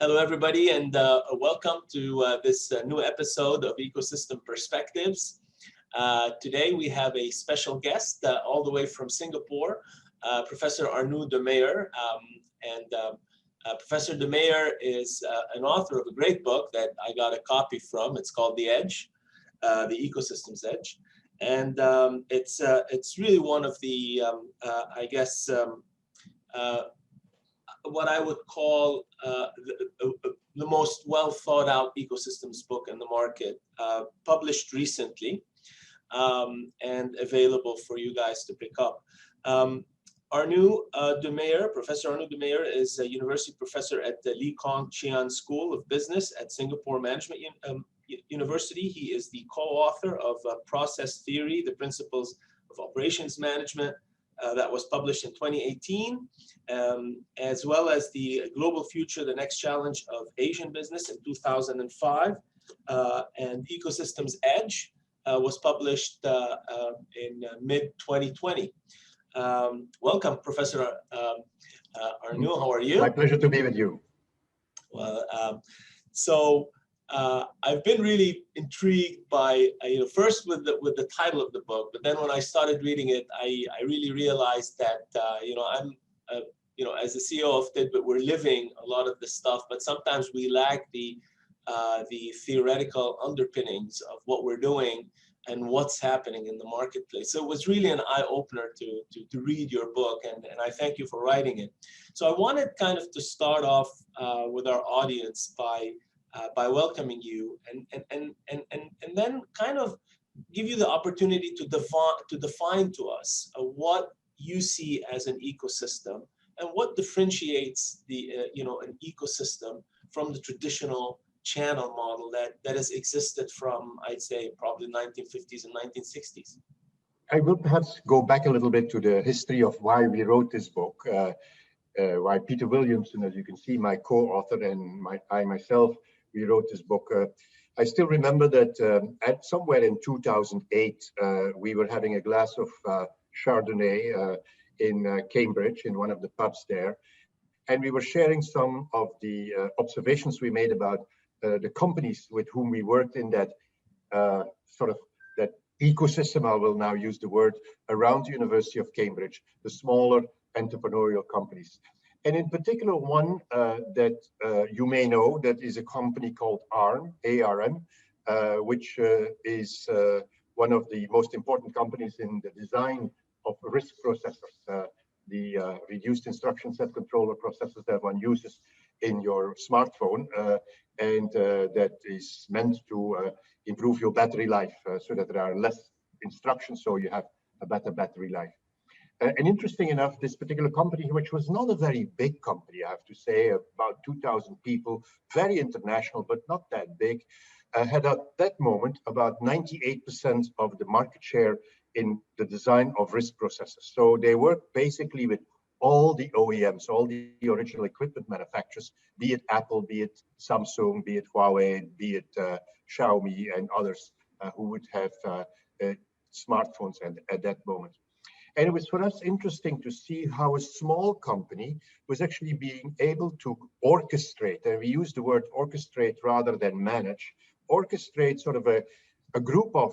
Hello, everybody, and welcome to this new episode of Ecosystem Perspectives. Today, we have a special guest all the way from Singapore, Professor Arnoud De Meyer. Professor De Meyer is an author of a great book that I got a copy from. It's called The Edge, The Ecosystem's Edge. And it's really one of the, what I would call the most well thought out ecosystems book in the market, published recently and available for you guys to pick up. Arnoud De Meyer, Professor Arnoud De Meyer is a university professor at the Lee Kong Chian School of Business at Singapore Management University. He is the co-author of Process Theory, the Principles of Operations Management, that was published in 2018, as well as the Global Future, the Next Challenge of Asian Business in 2005, and Ecosystems Edge was published in mid-2020. Welcome, Professor Arnoud. How are you? My pleasure to be with you. Well, I've been really intrigued by, first with the title of the book, but then when I started reading it, I really realized that, as the CEO of TIDWIT, we're living a lot of this stuff, but sometimes we lack the theoretical underpinnings of what we're doing and what's happening in the marketplace. So it was really an eye-opener to read your book, and I thank you for writing it. So I wanted kind of to start off with our audience by welcoming you, and then kind of give you the opportunity to define to us what you see as an ecosystem and what differentiates an ecosystem from the traditional channel model that has existed from, I'd say, probably 1950s and 1960s. I will perhaps go back a little bit to the history of why we wrote this book, why Peter Williamson, as you can see, my co-author, and I myself, we wrote this book. I still remember that at somewhere in 2008, we were having a glass of Chardonnay in Cambridge, in one of the pubs there. And we were sharing some of the observations we made about the companies with whom we worked in that that ecosystem, I will now use the word, around the University of Cambridge, the smaller entrepreneurial companies. And in particular, one that you may know, that is a company called ARM, A-R-M, which is one of the most important companies in the design of RISC processors, the reduced instruction set controller processors that one uses in your smartphone, and that is meant to improve your battery life so that there are less instructions, so you have a better battery life. And interesting enough, this particular company, which was not a very big company, I have to say, about 2,000 people, very international, but not that big, had at that moment about 98% of the market share in the design of RISC processors. So they worked basically with all the OEMs, all the original equipment manufacturers, be it Apple, be it Samsung, be it Huawei, be it Xiaomi, and others who would have smartphones at that moment. And it was for us interesting to see how a small company was actually being able to orchestrate, and we use the word orchestrate rather than manage, orchestrate sort of a group of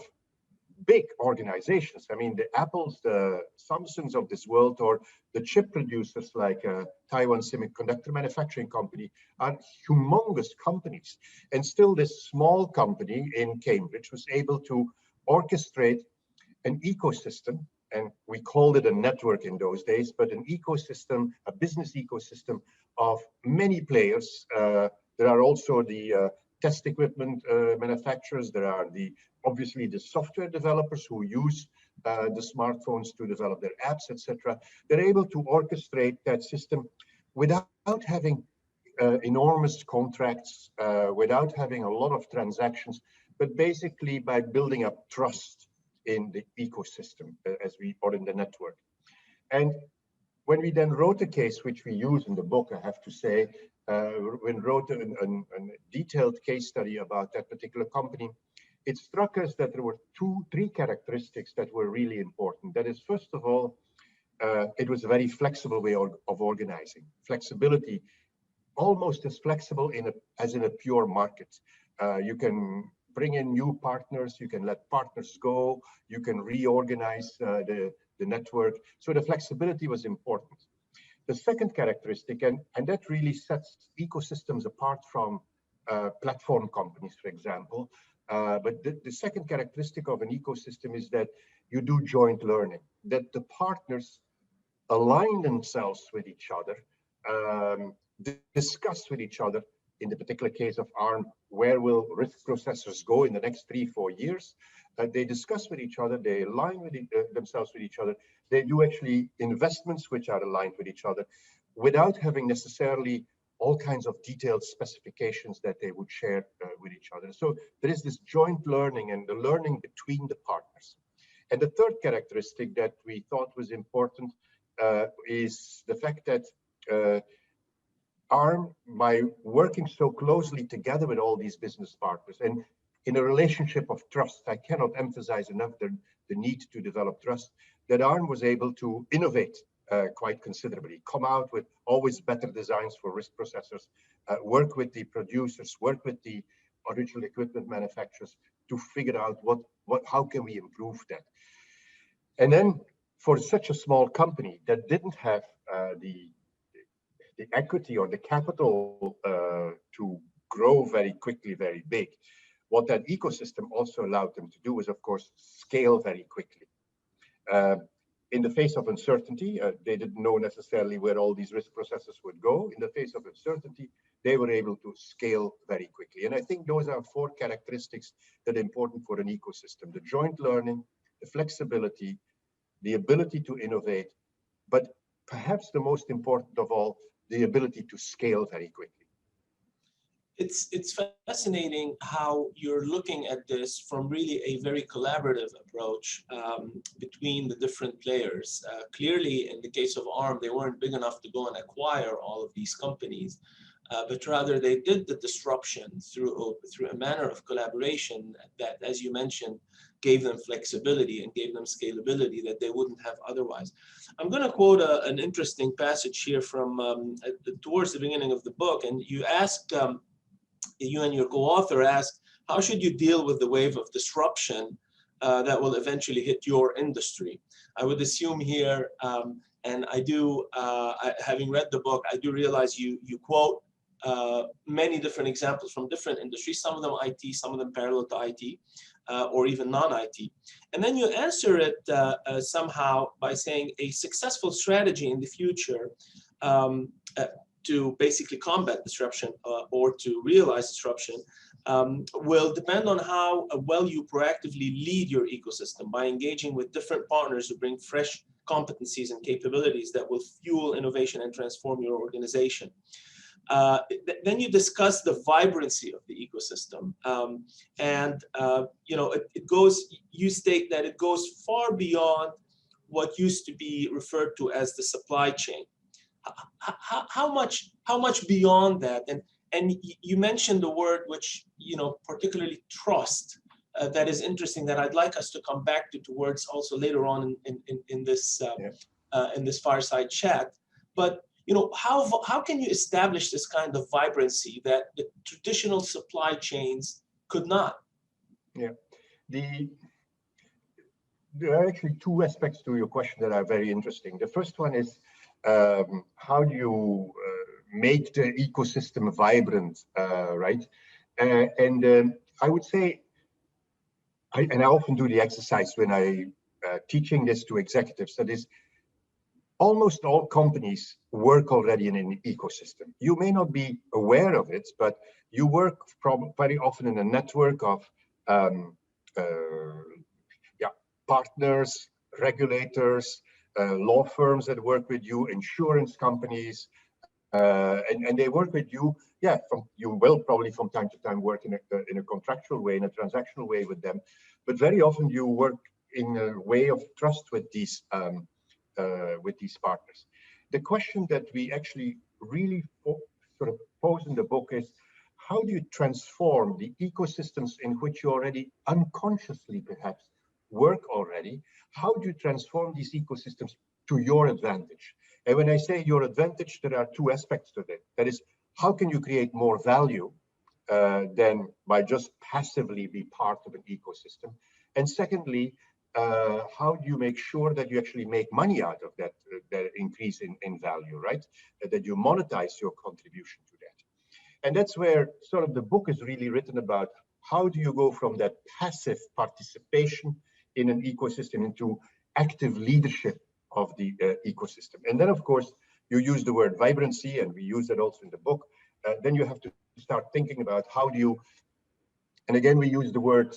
big organizations. I mean, the Apples, the Samsungs of this world, or the chip producers like Taiwan Semiconductor Manufacturing Company are humongous companies. And still this small company in Cambridge was able to orchestrate an ecosystem, and we called it a network in those days, but an ecosystem, a business ecosystem of many players. There are also the test equipment manufacturers. There are obviously the software developers who use the smartphones to develop their apps, etc. They're able to orchestrate that system without having enormous contracts, without having a lot of transactions, but basically by building up trust in the ecosystem, or in the network. And when we then wrote a case, which we use in the book, I have to say, when wrote a detailed case study about that particular company, it struck us that there were three characteristics that were really important. That is, first of all, it was a very flexible way of organizing. Flexibility almost as flexible as in a pure market. You can bring in new partners, you can let partners go, you can reorganize the network. So the flexibility was important. The second characteristic, and that really sets ecosystems apart from platform companies, for example. But the second characteristic of an ecosystem is that you do joint learning, that the partners align themselves with each other, discuss with each other. In the particular case of ARM, where will risk processors go in the next 3-4 years? They discuss with each other, they align with themselves with each other. They do actually investments which are aligned with each other without having necessarily all kinds of detailed specifications that they would share with each other. So there is this joint learning and the learning between the partners. And the third characteristic that we thought was important is the fact that ARM, by working so closely together with all these business partners and in a relationship of trust, I cannot emphasize enough the need to develop trust, that ARM was able to innovate quite considerably, come out with always better designs for risk processors, work with the producers, work with the original equipment manufacturers to figure out how can we improve that. And then for such a small company that didn't have the equity or the capital to grow very quickly, very big, what that ecosystem also allowed them to do was, of course, scale very quickly. In the face of uncertainty, they didn't know necessarily where all these risk processors would go. In the face of uncertainty, they were able to scale very quickly. And I think those are 4 characteristics that are important for an ecosystem: the joint learning, the flexibility, the ability to innovate, but perhaps the most important of all, the ability to scale very quickly. It's fascinating how you're looking at this from really a very collaborative approach between the different players. Clearly, in the case of ARM, they weren't big enough to go and acquire all of these companies, but rather they did the disruption through a manner of collaboration that, as you mentioned, gave them flexibility and gave them scalability that they wouldn't have otherwise. I'm going to quote an interesting passage here from towards the beginning of the book, and you asked, you and your co-author asked, how should you deal with the wave of disruption that will eventually hit your industry? I would assume here, and I do, having read the book, I do realize you quote many different examples from different industries, some of them IT, some of them parallel to IT, or even non-IT. And then you answer it somehow by saying a successful strategy in the future to basically combat disruption or to realize disruption will depend on how well you proactively lead your ecosystem by engaging with different partners who bring fresh competencies and capabilities that will fuel innovation and transform your organization. Then you discuss the vibrancy of the ecosystem, and you know, it goes. You state that it goes far beyond what used to be referred to as the supply chain. How much beyond that? And you mentioned the word, which, you know, particularly trust, that is interesting, that I'd like us to come back to towards also later on in this fireside chat. But you know, how can you establish this kind of vibrancy that the traditional supply chains could not? Yeah, there are actually 2 aspects to your question that are very interesting. The first one is how do you make the ecosystem vibrant, right? And I would say, I often do the exercise when I teaching this to executives, that is, almost all companies work already in an ecosystem. You may not be aware of it, but you work very often in a network of partners, regulators, law firms that work with you, insurance companies, and they work with you. Yeah, you will probably from time to time work in a contractual way, in a transactional way with them, but very often you work in a way of trust with these partners. The question that we actually really sort of pose in the book is, how do you transform the ecosystems in which you already unconsciously perhaps work already? How do you transform these ecosystems to your advantage? And when I say your advantage, there are 2 aspects to it. That is, how can you create more value than by just passively be part of an ecosystem? And secondly, how do you make sure that you actually make money out of that, that increase in value, right? That you monetize your contribution to that. And that's where sort of the book is really written about how do you go from that passive participation in an ecosystem into active leadership of the ecosystem. And then, of course, you use the word vibrancy, and we use that also in the book. Then you have to start thinking about how do you, and again, we use the word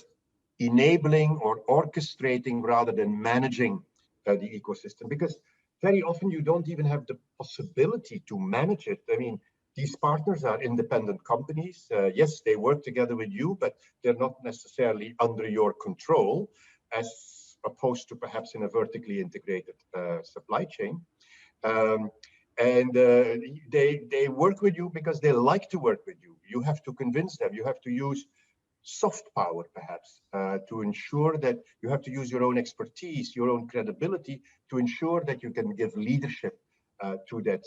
enabling or orchestrating rather than managing the ecosystem, because very often you don't even have the possibility to manage it. I mean, these partners are independent companies. Yes, they work together with you, but they're not necessarily under your control, as opposed to perhaps in a vertically integrated supply chain. They work with you because they like to work with you. You have to convince them. You have to use soft power, perhaps, to ensure that you have to use your own expertise, your own credibility, to ensure that you can give leadership to that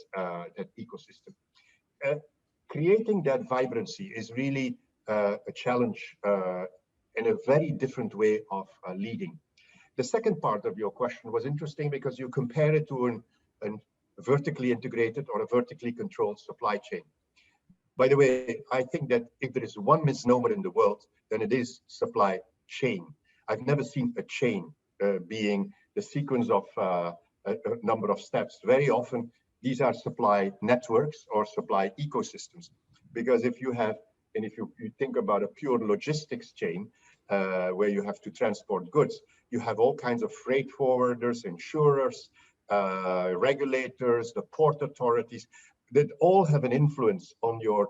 ecosystem. Creating that vibrancy is really a challenge in a very different way of leading. The second part of your question was interesting because you compare it to a vertically integrated or a vertically controlled supply chain. By the way, I think that if there is one misnomer in the world, then it is supply chain. I've never seen a chain being the sequence of a number of steps. Very often, these are supply networks or supply ecosystems. Because if you have, and if you think about a pure logistics chain, where you have to transport goods, you have all kinds of freight forwarders, insurers, regulators, the port authorities, that all have an influence on your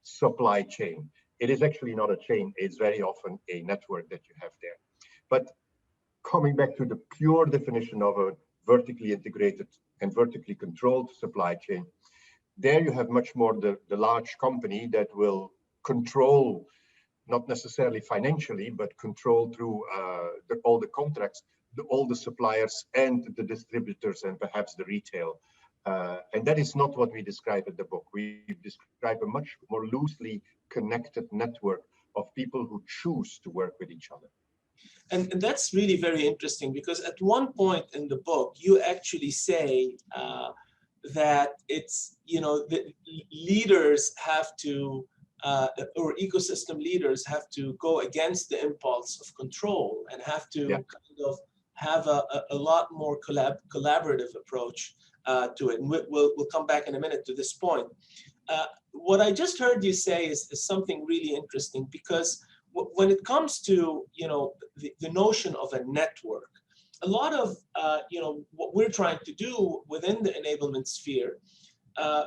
supply chain. It is actually not a chain, it's very often a network that you have there. But coming back to the pure definition of a vertically integrated and vertically controlled supply chain, there you have much more the large company that will control, not necessarily financially, but control through all the contracts, all the suppliers and the distributors and perhaps the retail. And that is not what we describe in the book. We describe a much more loosely connected network of people who choose to work with each other. And that's really very interesting, because at one point in the book, you actually say that it's, the leaders have to, or ecosystem leaders have to go against the impulse of control and have to kind of have a lot more collaborative approach to it. And we'll come back in a minute to this point. What I just heard you say is something really interesting, because when it comes to the notion of a network, a lot of what we're trying to do within the enablement sphere,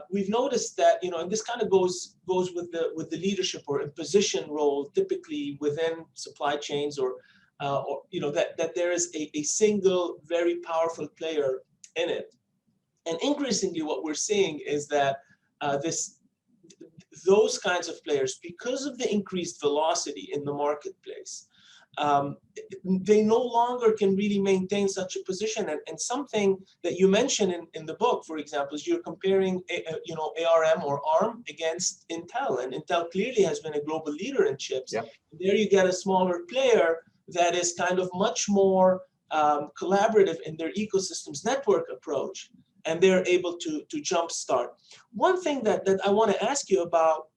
we've noticed that and this kind of goes with the leadership or imposition role typically within supply chains, or that there is a single very powerful player in it. And increasingly, what we're seeing is that those kinds of players, because of the increased velocity in the marketplace, they no longer can really maintain such a position. And something that you mention in the book, for example, is you're comparing ARM or ARM against Intel, and Intel clearly has been a global leader in chips. Yep. There you get a smaller player that is kind of much more collaborative in their ecosystem's network approach, and they're able to jumpstart. One thing that I want to ask you about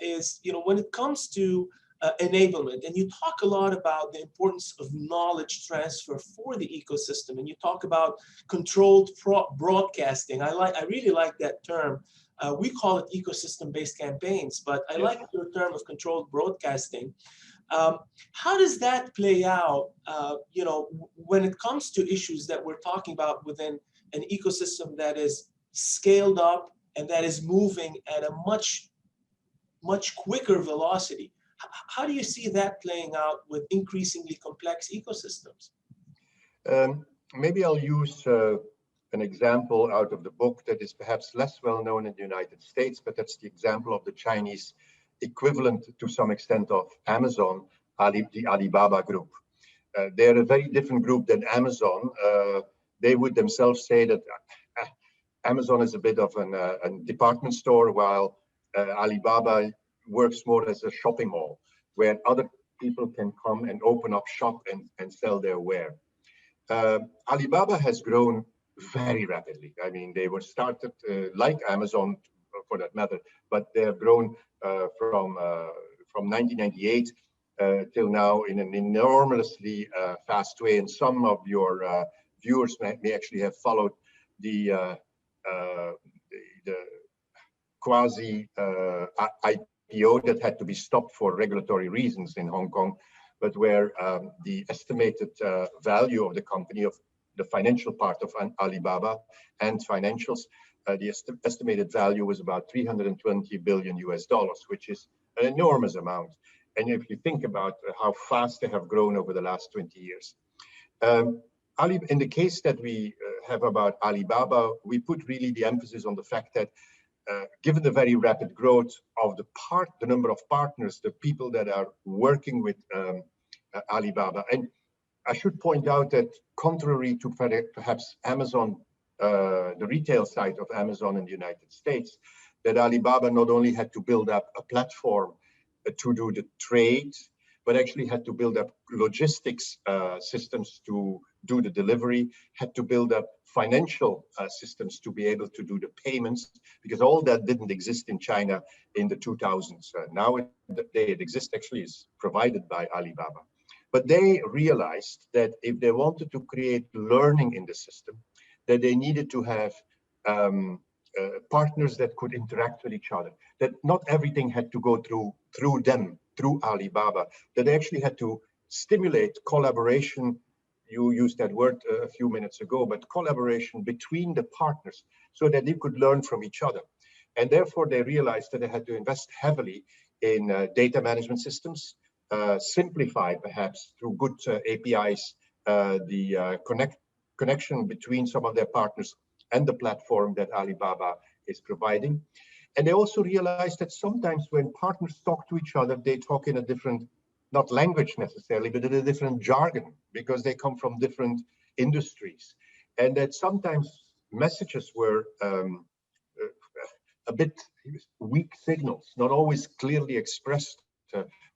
is, when it comes to enablement, and you talk a lot about the importance of knowledge transfer for the ecosystem, and you talk about controlled broadcasting. I really like that term. We call it ecosystem-based campaigns, but I like your term of controlled broadcasting. How does that play out, when it comes to issues that we're talking about within an ecosystem that is scaled up and that is moving at a much quicker velocity? How do you see that playing out with increasingly complex ecosystems? Maybe I'll use an example out of the book that is perhaps less well known in the United States, but that's the example of the Chinese equivalent to some extent of Amazon, the Alibaba group. They're a very different group than Amazon. They would themselves say that Amazon is a bit of a department store, while Alibaba works more as a shopping mall, where other people can come and open up shop and sell their ware. Alibaba has grown very rapidly. I mean, they were started like Amazon, for that matter, but they have grown from 1998 till now in an enormously fast way. And some of your viewers may actually have followed the quasi IPO that had to be stopped for regulatory reasons in Hong Kong, but where the estimated value of the company, of the financial part of Alibaba and financials, the estimated value was about $320 billion US, which is an enormous amount. And if you think about how fast they have grown over the last 20 years. In the case that we have about Alibaba, we put really the emphasis on the fact that given the very rapid growth of the number of partners, the people that are working with Alibaba. And I should point out that contrary to perhaps Amazon, the retail side of Amazon in the United States, that Alibaba not only had to build up a platform to do the trade, but actually had to build up logistics systems to do the delivery, had to build up financial systems to be able to do the payments, because all that didn't exist in China in the 2000s. Now it exists, actually is provided by Alibaba. But they realized that if they wanted to create learning in the system, that they needed to have partners that could interact with each other, that not everything had to go through them, through Alibaba, that they actually had to stimulate collaboration. You used that word a few minutes ago, but collaboration between the partners so that they could learn from each other. And therefore they realized that they had to invest heavily in data management systems, simplify perhaps through good APIs, the connection between some of their partners and the platform that Alibaba is providing. And they also realized that sometimes when partners talk to each other, they talk in a different, not language necessarily, but in a different jargon, because they come from different industries. And that sometimes messages were a bit weak signals, not always clearly expressed.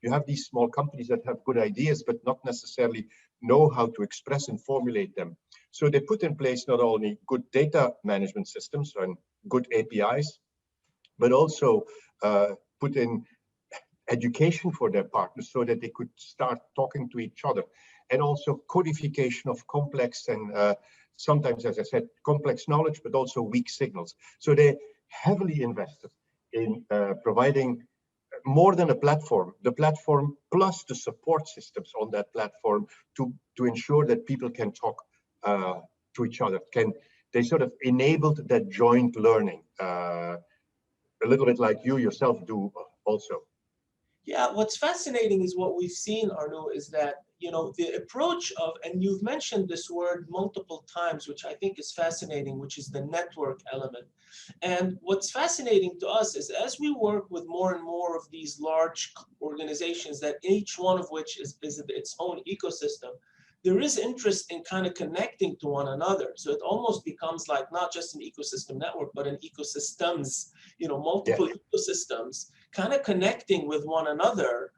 You have these small companies that have good ideas, but not necessarily know how to express and formulate them. So they put in place not only good data management systems and good APIs, but also put in education for their partners so that they could start talking to each other, and also codification of complex and sometimes, as I said, complex knowledge, but also weak signals. So they heavily invested in providing more than a platform, the platform plus the support systems on that platform to ensure that people can talk to each other. They sort of enabled that joint learning, a little bit like you yourself do also. Yeah, what's fascinating is what we've seen, Arnoud, is that, you know, the approach of, and you've mentioned this word multiple times, which I think is fascinating, which is the network element. And what's fascinating to us is as we work with more and more of these large organizations, that each one of which is its own ecosystem, there is interest in kind of connecting to one another. So it almost becomes like not just an ecosystem network, but an ecosystems, you know, multiple ecosystems kind of connecting with one another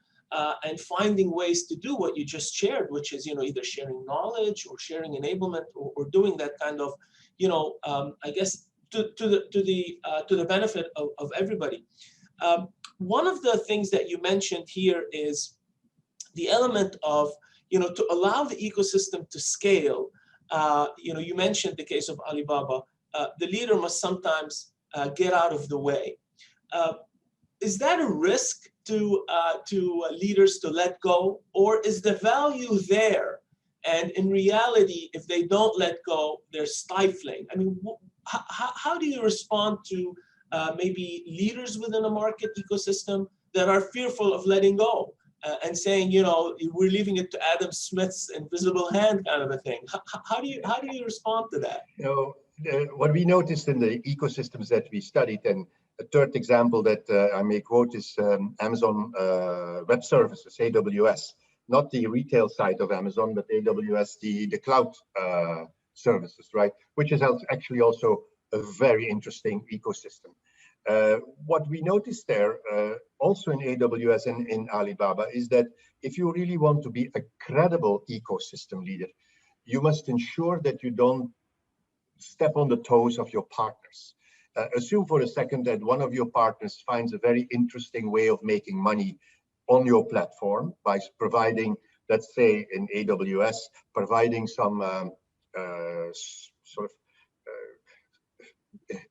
and finding ways to do what you just shared, which is, you know, either sharing knowledge or sharing enablement or doing that kind of, you know, I guess to the benefit of everybody. One of the things that you mentioned here is the element of, you know, to allow the ecosystem to scale. You know, you mentioned the case of Alibaba. The leader must sometimes get out of the way. Is that a risk to leaders to let go, or is the value there? And in reality, if they don't let go, they're stifling. I mean, how do you respond to maybe leaders within a market ecosystem that are fearful of letting go and saying, you know, we're leaving it to Adam Smith's invisible hand kind of a thing? How do you respond to that? You know, what we noticed in the ecosystems that we studied, and a third example that I may quote is Amazon Web Services, AWS, not the retail side of Amazon, but AWS, the cloud services, right? Which is actually also a very interesting ecosystem. What we noticed there, also in AWS and in Alibaba, is that if you really want to be a credible ecosystem leader, you must ensure that you don't step on the toes of your partners. Assume for a second that one of your partners finds a very interesting way of making money on your platform by providing, let's say in AWS, providing some sort of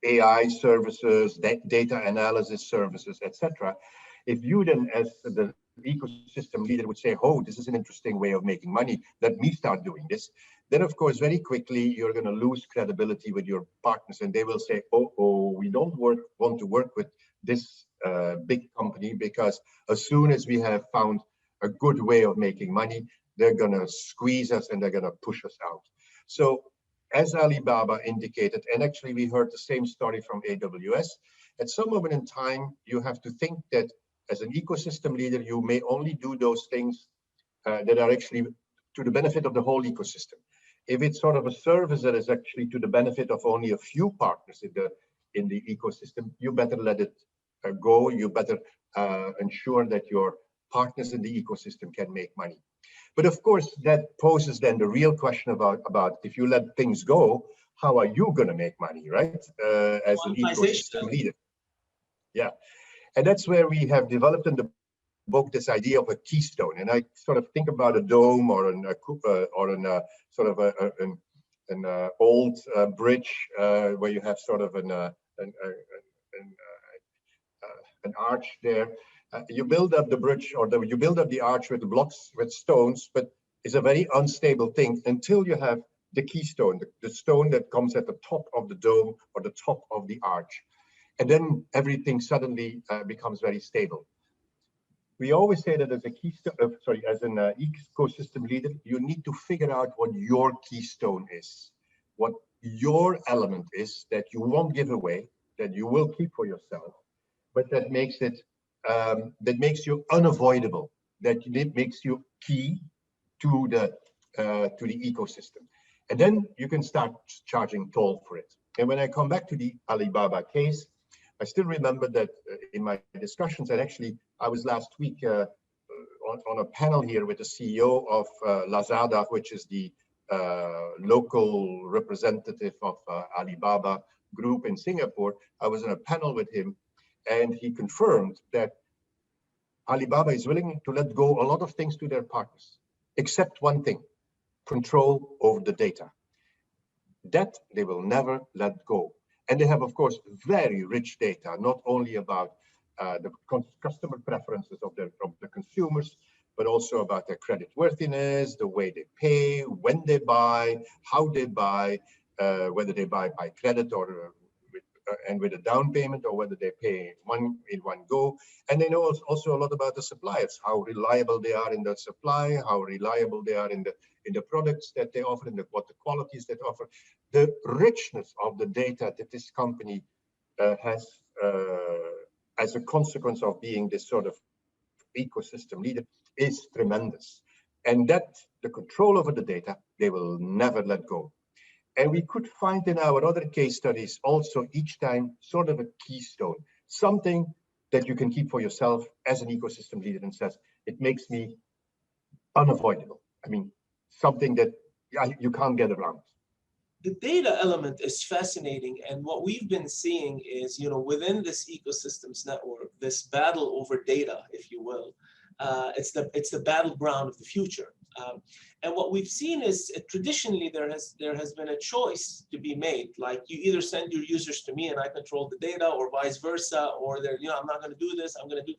AI services, data analysis services, etc. If you then, as the ecosystem leader, would say, oh, this is an interesting way of making money, let me start doing this, then of course very quickly you're going to lose credibility with your partners, and they will say, oh, we don't want to work with this big company, because as soon as we have found a good way of making money, they're going to squeeze us and they're going to push us out. So as Alibaba indicated, and actually we heard the same story from AWS, at some moment in time, you have to think that as an ecosystem leader, you may only do those things that are actually to the benefit of the whole ecosystem. If it's sort of a service that is actually to the benefit of only a few partners in the ecosystem, you better let it go. You better ensure that your partners in the ecosystem can make money. But of course, that poses then the real question about if you let things go, how are you going to make money, right? As an ecosystem leader. Yeah, and that's where we have developed in the book this idea of a keystone. And I sort of think about a dome or an old bridge where you have sort of an arch there. You build up the bridge, or you build up the arch with blocks, with stones, but it's a very unstable thing until you have the keystone, the stone that comes at the top of the dome or the top of the arch. And then everything suddenly becomes very stable. We always say that as a keystone, as an ecosystem leader, you need to figure out what your keystone is, what your element is that you won't give away, that you will keep for yourself, but that makes it that makes you unavoidable, that makes you key to the ecosystem. And then you can start charging toll for it. And when I come back to the Alibaba case, I still remember that in my discussions, and actually I was last week on a panel here with the CEO of Lazada, which is the local representative of Alibaba Group in Singapore. I was on a panel with him, and he confirmed that Alibaba is willing to let go a lot of things to their partners, except one thing: control over the data. That they will never let go. And they have, of course, very rich data, not only about the customer preferences of the consumers, but also about their credit worthiness, the way they pay, when they buy, how they buy, whether they buy by credit or with a down payment, or whether they pay in one go. And they know also a lot about the suppliers, how reliable they are in the supply, how reliable they are in the products that they offer, and what the qualities that offer. The richness of the data that this company has as a consequence of being this sort of ecosystem leader is tremendous. And that the control over the data, they will never let go. And we could find in our other case studies also each time sort of a keystone, something that you can keep for yourself as an ecosystem leader, and says, it makes me unavoidable. I mean, something that you can't get around. The data element is fascinating, and what we've been seeing is, within this ecosystems network, this battle over data, if you will, it's the battleground of the future. And what we've seen is traditionally there has been a choice to be made, like you either send your users to me and I control the data, or vice versa, or I'm not going to do this, I'm going to do.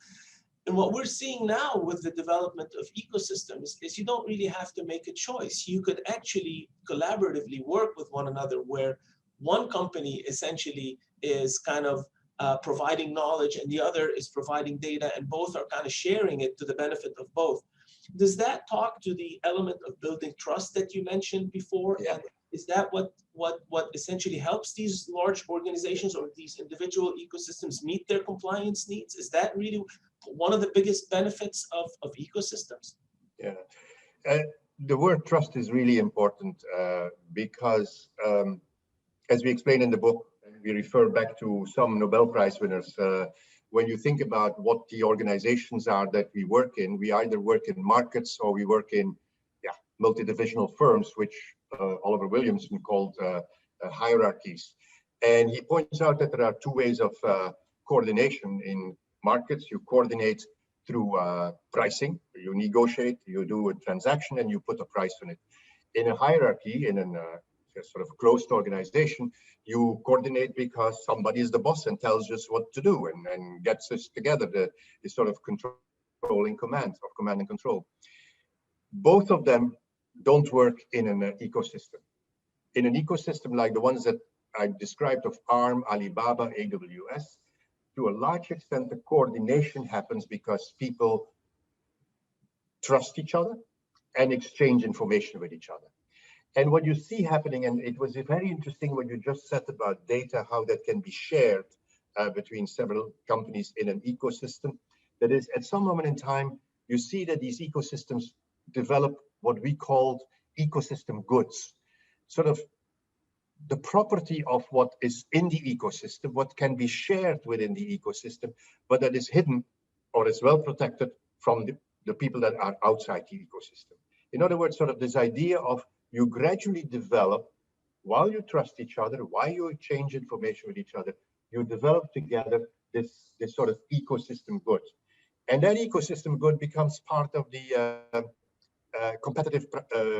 And what we're seeing now with the development of ecosystems is you don't really have to make a choice. You could actually collaboratively work with one another, where one company essentially is kind of providing knowledge and the other is providing data, and both are kind of sharing it to the benefit of both. Does that talk to the element of building trust that you mentioned before? Yeah. And is that what essentially helps these large organizations or these individual ecosystems meet their compliance needs? Is that really one of the biggest benefits of ecosystems? Yeah, the word trust is really important because, as we explain in the book, and we refer back to some Nobel Prize winners. When you think about what the organizations are that we work in, we either work in markets or we work in multi-divisional firms, which Oliver Williamson called hierarchies. And he points out that there are two ways of coordination in markets. You coordinate through pricing. You negotiate, you do a transaction, and you put a price on it. In a hierarchy, in a sort of closed organization, you coordinate because somebody is the boss and tells us what to do and gets us together, the sort of controlling command and control. Both of them don't work in an ecosystem. In an ecosystem like the ones that I described of ARM, Alibaba, AWS, to a large extent, the coordination happens because people trust each other and exchange information with each other. And what you see happening, and it was very interesting what you just said about data, how that can be shared between several companies in an ecosystem. That is, at some moment in time, you see that these ecosystems develop what we call ecosystem goods, sort of the property of what is in the ecosystem, what can be shared within the ecosystem, but that is hidden or is well protected from the people that are outside the ecosystem. In other words, sort of this idea of you gradually develop, while you trust each other, while you exchange information with each other, you develop together this sort of ecosystem good. And that ecosystem good becomes part of the competitive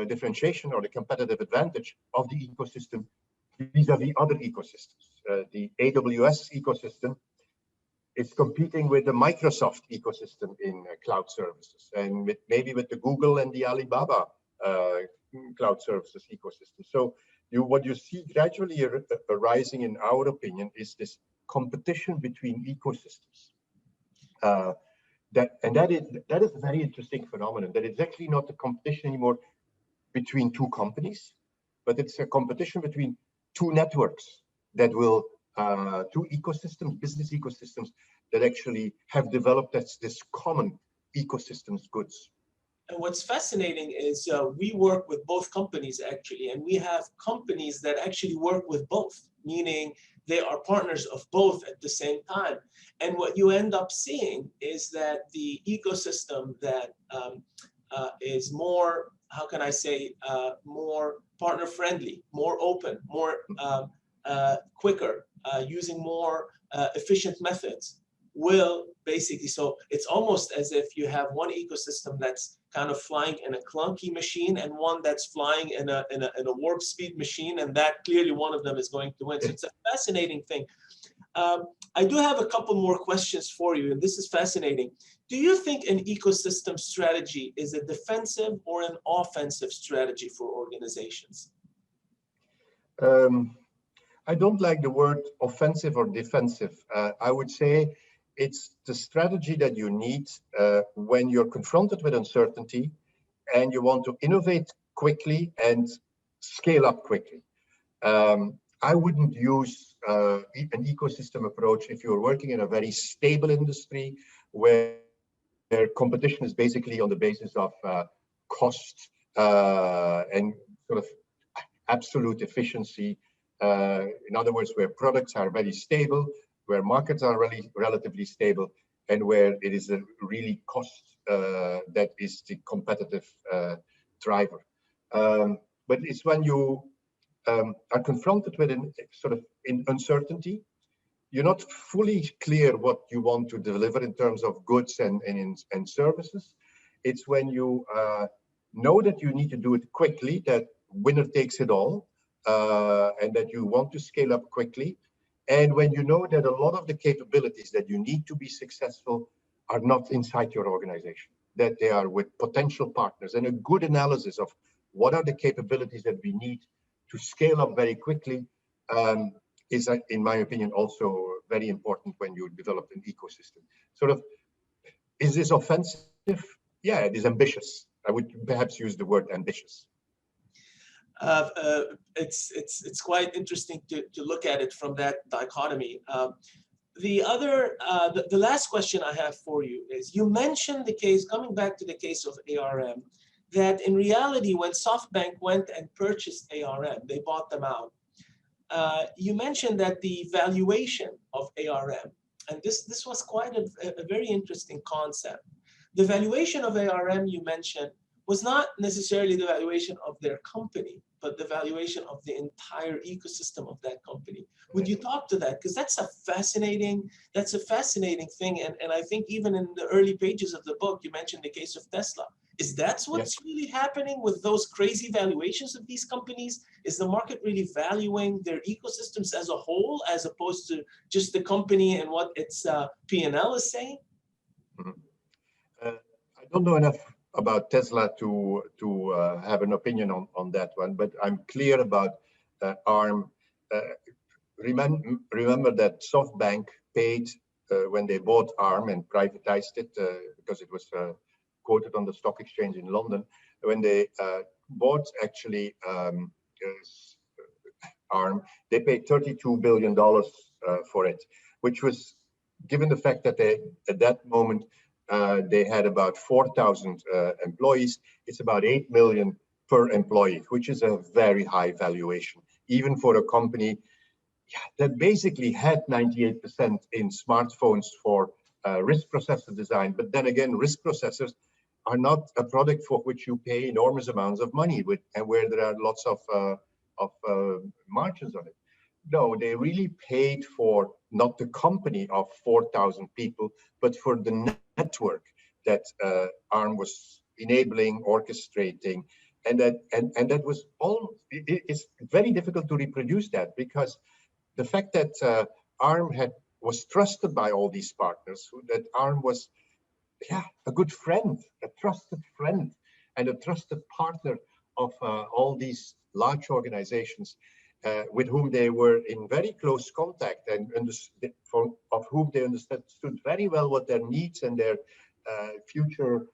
differentiation or the competitive advantage of the ecosystem vis-a-vis other ecosystems. The AWS ecosystem is competing with the Microsoft ecosystem in cloud services, and maybe with the Google and the Alibaba cloud services ecosystem. So what you see gradually arising, in our opinion, is this competition between ecosystems. That is a very interesting phenomenon, that it's actually not a competition anymore between two companies, but it's a competition between two networks that will, two ecosystems, business ecosystems that actually have developed as this common ecosystems goods. And what's fascinating is we work with both companies actually, and we have companies that actually work with both, meaning they are partners of both at the same time. And what you end up seeing is that the ecosystem that is more, how can I say, more partner friendly, more open, more quicker, using more efficient methods will basically, so it's almost as if you have one ecosystem that's kind of flying in a clunky machine and one that's flying in a warp speed machine, and that clearly one of them is going to win. So it's a fascinating thing. I do have a couple more questions for you, and this is fascinating. Do you think an ecosystem strategy is a defensive or an offensive strategy for organizations? I don't like the word offensive or defensive. I would say it's the strategy that you need when you're confronted with uncertainty and you want to innovate quickly and scale up quickly. I wouldn't use an ecosystem approach if you're working in a very stable industry where competition is basically on the basis of cost and sort of absolute efficiency. In other words, where products are very stable, where markets are really relatively stable, and where it is a really cost that is the competitive driver. But it's when you are confronted with uncertainty, you're not fully clear what you want to deliver in terms of goods and services. It's when you know that you need to do it quickly, that winner takes it all, and that you want to scale up quickly. And when you know that a lot of the capabilities that you need to be successful are not inside your organization, that they are with potential partners, and a good analysis of what are the capabilities that we need to scale up very quickly is, in my opinion, also very important when you develop an ecosystem. Sort of, is this offensive? Yeah, it is ambitious. I would perhaps use the word ambitious. It's quite interesting to look at it from that dichotomy. The last question I have for you is, you mentioned the case, coming back to the case of ARM, that in reality, when SoftBank went and purchased ARM, they bought them out. you mentioned that the valuation of ARM, and this was quite a very interesting concept. The valuation of ARM you mentioned was not necessarily the valuation of their company, but the valuation of the entire ecosystem of that company. Would you talk to that? Because that's a fascinating thing. And I think even in the early pages of the book, you mentioned the case of Tesla. Is that what's really happening with those crazy valuations of these companies? Is the market really valuing their ecosystems as a whole, as opposed to just the company and what its P&L is saying? I don't know enough about Tesla to have an opinion on that one, but I'm clear about ARM. Remember that SoftBank paid when they bought ARM and privatized it because it was quoted on the stock exchange in London. When they bought actually ARM, they paid $32 billion for it, which was, given the fact that they, at that moment, they had about 4,000 employees, it's about 8 million per employee, which is a very high valuation, even for a company that basically had 98% in smartphones for risk processor design. But then again, risk processors are not a product for which you pay enormous amounts of money with, and where there are lots of margins on it. No, they really paid for not the company of 4,000 people, but for the network that ARM was enabling, orchestrating, and that was all. It's very difficult to reproduce that, because the fact that ARM was trusted by all these partners, that ARM was a good friend, a trusted friend, and a trusted partner of all these large organizations with whom they were in very close contact, and of whom they understood very well what their needs and their future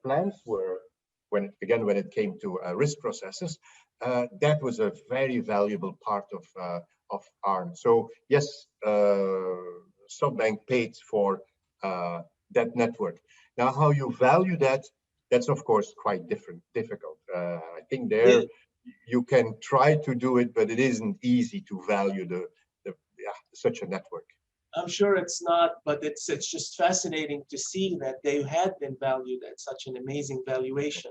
plans were. When it came to risk processes, that was a very valuable part of ARM. So yes, SoftBank paid for that network. Now, how you value that, that's of course quite difficult. I think there you can try to do it, but it isn't easy to value such a network. I'm sure it's not, but it's just fascinating to see that they had been valued at such an amazing valuation.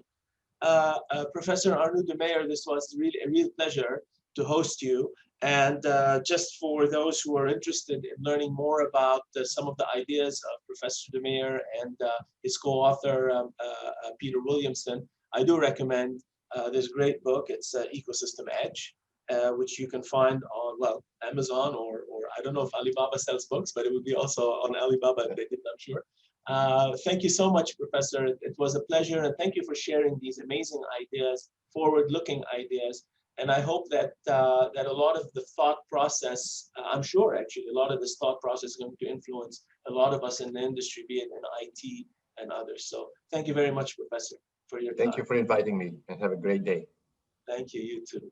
Professor Arnoud De Meyer, this was really a real pleasure to host you. And just for those who are interested in learning more about some of the ideas of Professor De Meyer and his co-author, Peter Williamson, I do recommend this great book. It's Ecosystem Edge, which you can find on, well, Amazon, or I don't know if Alibaba sells books, but it would be also on Alibaba if they did, I'm sure. Thank you so much, Professor. It was a pleasure, and thank you for sharing these amazing ideas, forward-looking ideas. And I hope that that a lot of the thought process, I'm sure actually, a lot of this thought process is going to influence a lot of us in the industry, be it in IT and others. So thank you very much, Professor, for your time. Thank you for inviting me, and have a great day. Thank you, you too.